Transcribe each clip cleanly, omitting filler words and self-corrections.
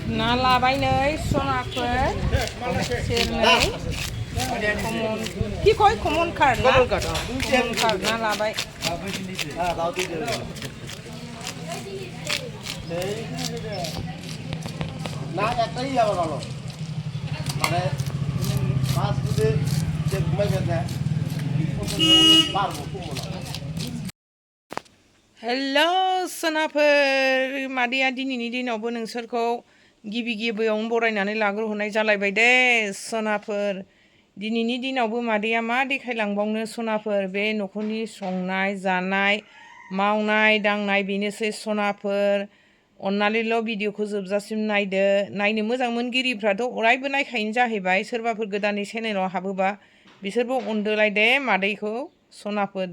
ना लाबाय नै सनाफोर सेरनै कमन কি কয় কমন কার্ড না কমন কার্ড না লাबाय না একটাই যাবে ভালো মানে মাছ যদি যে ঘুমাই গেছে পারবো हेलौ सोनाफोर मादैया दिनैनि दिनावबो नोंसोरखौ गिबि गिबियावनो बरायनानै लाग्रोहरनाय जालायबाय दे सोनाफोर दिनैनि दिनावबो मादैया मा देखायलांबावनो सोनाफोर बे न'खरनि संनाय जानाय मावनाय दांनाय बेनोसै सोनाफोर अन्नानैल' भिडिअखौ जोबजासिम नायदो नायनो मोजां मोनगिरिफ्राथ' अरायबो नायखायो जाहैबाय सोरबाफोर गोदानै चेनेलाव हाबोबा बिसोरबो अनदोलाय दे मादैखौ सोनाफोर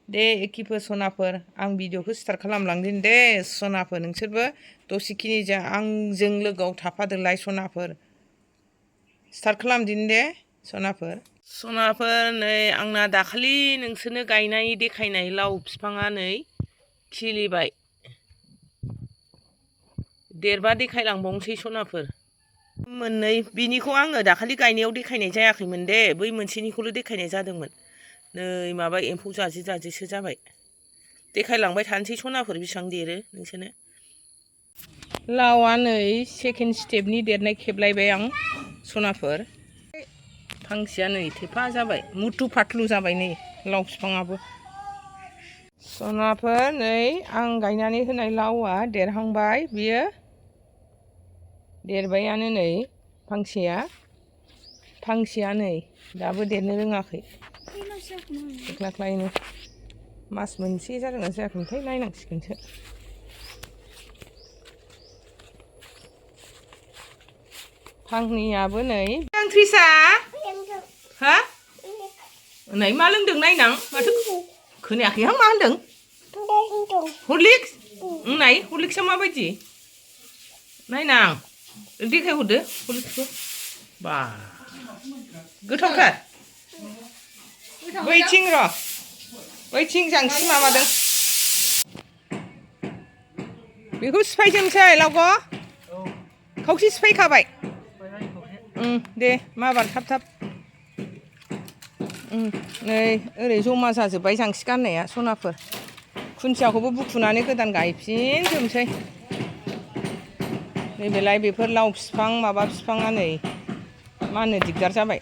दे एखिफोर सोनाफोर आं भिडिअखौ स्टार्ट खालामलांदिनि दे सोनाफोर नोंसोरबो दसेखिनिजों आंजों लोगोआव थाफादोलाय सोनाफोर स्टार्ट खालामदिनि दे सोनाफोर नै आंना दाखालि नोंसोरनो गायनाय देखायनाय लाव बिफाङा नै खिलिबाय देरबा देखायलांबावनोसै सोनाफोर मोननै बिनिखौ आङो दाखालि गायनायाव देखायनाय जायाखैमोन दे बै मोनसेनिखौल' देखायनाय जादोंमोन नै माबा एम्फौ जाजिसो जाबाय देखायलांबाय थानोसै सोनाफोर बेसेबां देरो नोंसोरनो लावआ नै सेकेन्ड स्टेपनि देरनाय खेबलायबाय आं सोनाफोर फांसेया नै थेफा जाबाय मुथु फाथलु जाबाय नै लाव बिफाङाबो सोनाफोर नै आं गायनानै होनाय लावआ देरहांबाय बियो देरबायानो नै फांसेया नै दाबो देरनो रोङाखै एक्लाक्लायनो मास मोनसे जादोंना जायाखैमोनथाय नायनांसिगोनसो फांनैयाबो नै ओंख्रिसा हा नै मा लोंदों नायनां माथो खोनायाखैहां मा होनदों हरलिक्स नाय हरलिक्सआ माबायदि नायनां देखायहरदो हरलिक्सखौ बा गोथावथार बैथिं जांसि माबादों बेखौ सिफायजोबसै लावग' खावसे सिफायखाबाय दे माबार थाब नै ओरै जमा जाजोब्बाय जांसि गारनाया सोनाफोर खुन्थियाखौबो बुखुनानै गोदान गायफिनजोबसै नैबेलाय बेफोर लाव बिफां माबा बिफाङा नै मा होनो दिगदार जाबाय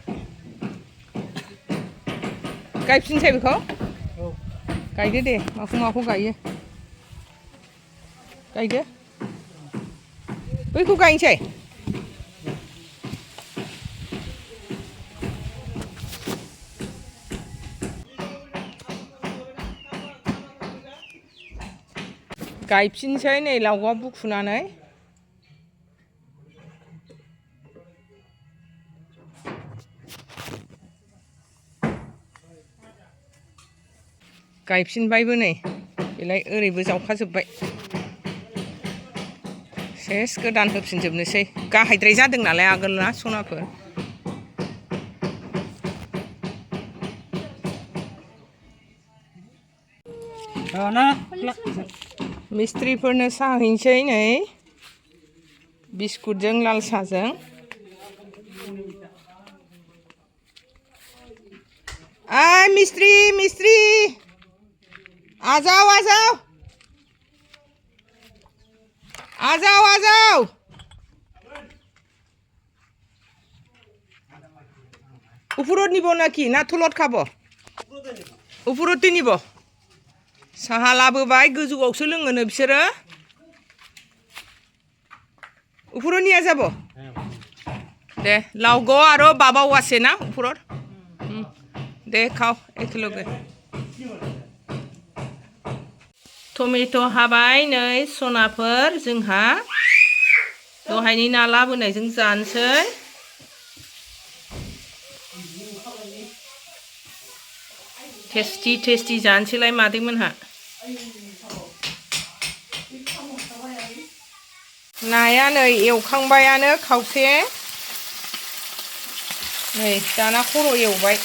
गायफिनसै बेखौ गायदो दे माखौ गायो गायदो बैखौ गायनोसै गायफिनसै नै लावगा बुखुनानै गायफिनबायबो नै बेलाय ओरैबो जावखाजोब्बाय सेस गोदान होफिनजोबनोसै गाहायद्राय जादों नालाय आगोलना सोनाफोर मिस्ट्रिफोरनो साहा हैनोसै नै बिस्कुटजों लाल साहाजों मिस्ट्रि आजाव উপৰত নিব নাকি না তলত খাব উপৰতে নিব साहा लाबोबाय गोजौआवसो लोङोनो बिसोरो উপৰত নিয়া যাব दे लावग' आरो बाबाव আছে ना উপৰত दे खाव एखेलगे टमेट' हाबाय नै सोनाफोर जोंहा दहायनि ना लाबोनायजों जानोसै टेस्टि जानोसैलाय मादैमोनहा नाया नै एवखांबायानो खावसे नै दाना खर' एवबाय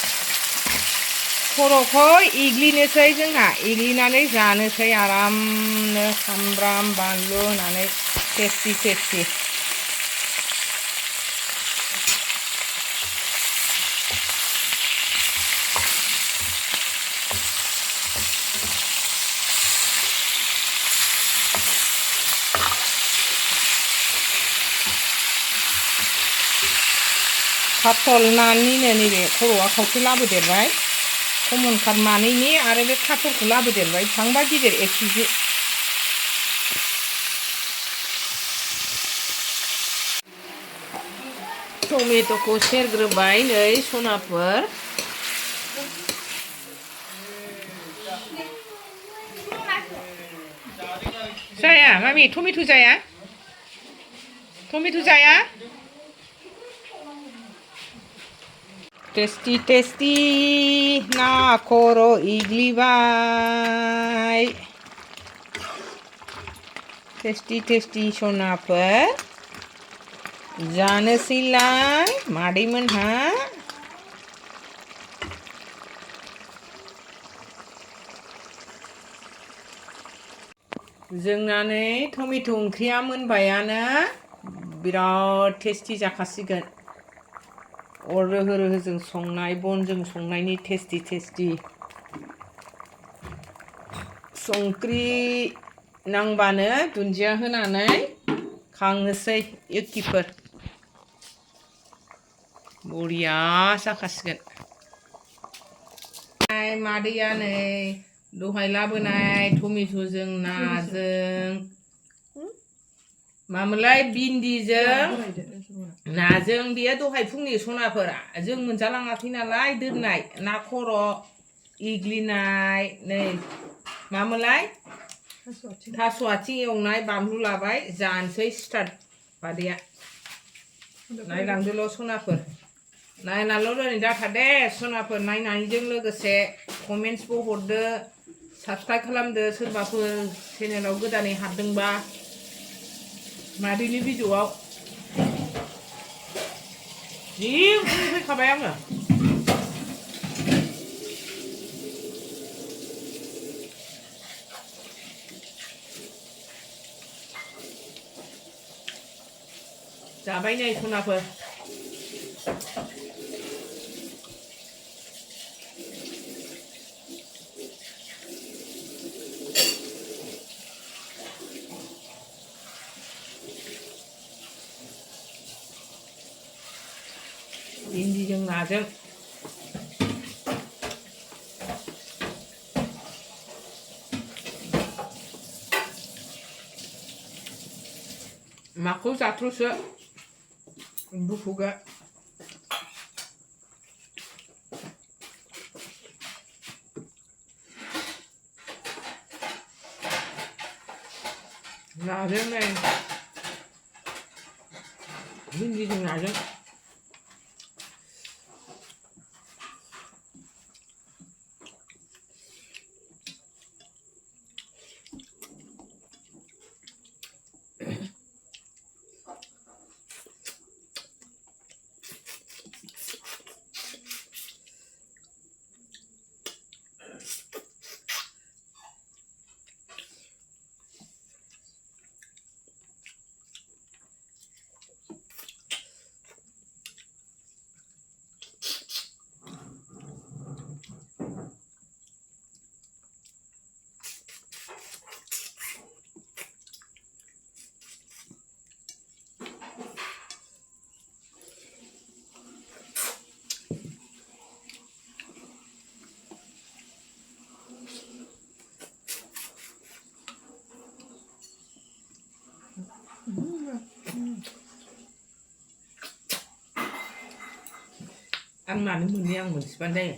खर'खौ एग्लिनोसै जोंहा एग्लिनानै जानोसै आरामनो सामब्राम बानलु होनानै टेस्टि काटल नानिनो नैबे खर'आ खावसे लाबोदेरबाय कमन काट मानैनि आरो बे काटलखौ लाबोदेरबाय बेसेबांबा गिदिर 1 केजि टमेट'खौ सेरग्रोबाय नै सनाफोर जाया मामि टमेट' जाया टमेट' जाया टेस्टी टेस्टी ना खर' इग्लिबाय टेस्टी टेस्टी सनाफोर जानोसैलाय मादैमोनहा जोंना नै टमेट' ओंख्रिया मोनबायानो बिराद टेस्टी जाखासिगोन अर रोहो रोहोजों संनाय बनजों संनायनि टेस्टी टेस्टी संख्रि नांबानो दुन्दिया होनानै खांनोसै एखेफोर बरिया जाखासिगोन मादैया नै दहाय लाबोनाय टमेट'जों नाजों मामोनलाय भिन्दिजों नाजों बेयो दहाय फुंनि सनाफोर जों मोनजालाङाखै नालाय दोननाय ना खर' इग्लिनाय नै मामोनलाय थास' आथिं एवनाय बानलु लाबाय जानोसै स्टार्ट मादैया नायलांदोल' सनाफोर नायनाल' दोनै जाथार दे सनाफोर नायनायजों लोगोसे कमेन्ट्सबो हरदो साबस्क्राइब खालामदो सोरबाफोर चेनेलाव गोदानै हाबदोंबा मादैनि भिडिअ'आव जि फैखाबाय आङो जाबाय नै सनाफोर भिन्दिजों नाजों माखौ जाथ्र'सो बुफुगा नाजों नै भिन्दिजों नाजों आं मानो मोनि आं मोनसिबानो जायो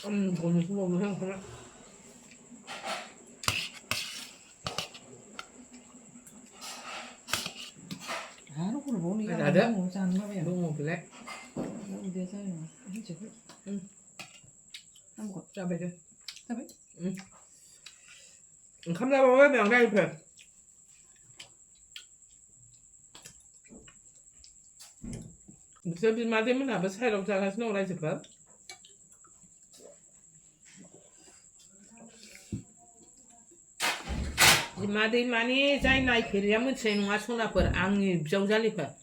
오늘 수고하면 행복해. nó cũng là bố đi Là ăn đó. nó ăn nó về 너무 먹을래? nó đi chơi nó hết chịu nó một 자, 배들. sao biết 카메라 보면 명당 입혀. Bisa bilmediğimin abi sayılı uçakasına oraya çıkar. 마데이 많이 자이 나이 페리야면 제노아 소나퍼 앙이 병잘리퍼